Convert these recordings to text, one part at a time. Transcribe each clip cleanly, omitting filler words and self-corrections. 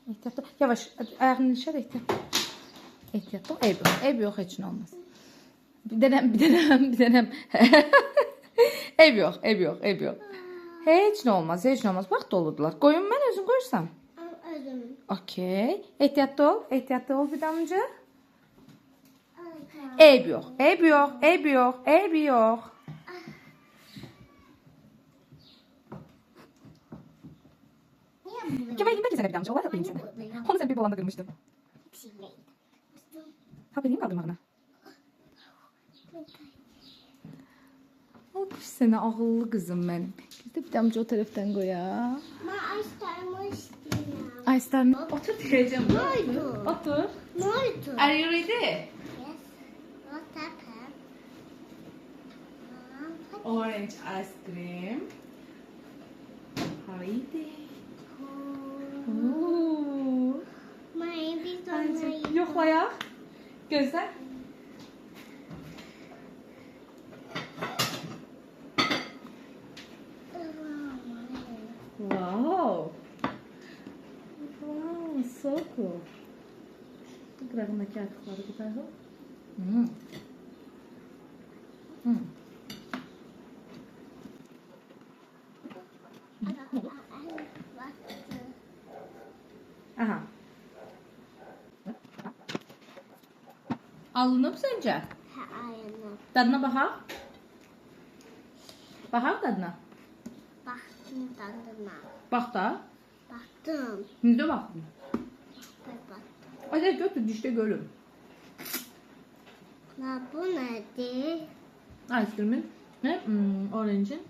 Ehtiyatlı. Yavaş. Ayağını dışarı ehtiyatlı. Ehtiyatlı. Ev yok. Ev yok. Hiç ne olmaz. Bir denem. Ev yok. Hiç ne olmaz. Bak doludular. Koyun ben özüm koysam. Özüm. Okey. Ehtiyatlı ol. Bir damcı. Ev yok. Kemal'in de bir damcı. Ola yapayım sana. Onu sen bir bolanda kırmıştın. Ha benim kaldırmağına. O kuş seni ağıllı kızım benim. Biz de bir damcı o taraftan koy ya. Ben istemiştim. Aystar otur diyeceğim. Ne oldu? Otur. Ne oldu? Are you ready? Yes. What happened? Orange ice cream. Haydi. Oo. Maybe don't Yokla ya. Gözler. Wow. Wow, so cool. Bırakındaki artıkları bir daha. Aha. Alınıb sence? Tadına bakaq. Baxaq tadına. Baktım tadına. Bax da. Baktım. İndi baxdın. Baktım. Hadi götür dişdə görüm. Bu nedir? Ice cream'in ve orange'in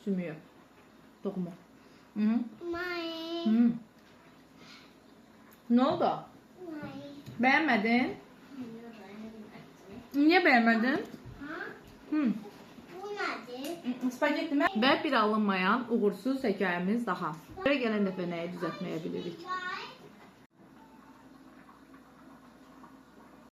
sümüğü. Dokumu. May. Ne oldu? Beğenmedin? Niye beğenmedin? Bu nedir? Spagetti mi? Ve bir alınmayan uğursuz hekayemiz daha. Buraya gelen dəfə nəyi düzəltməyə bilirik?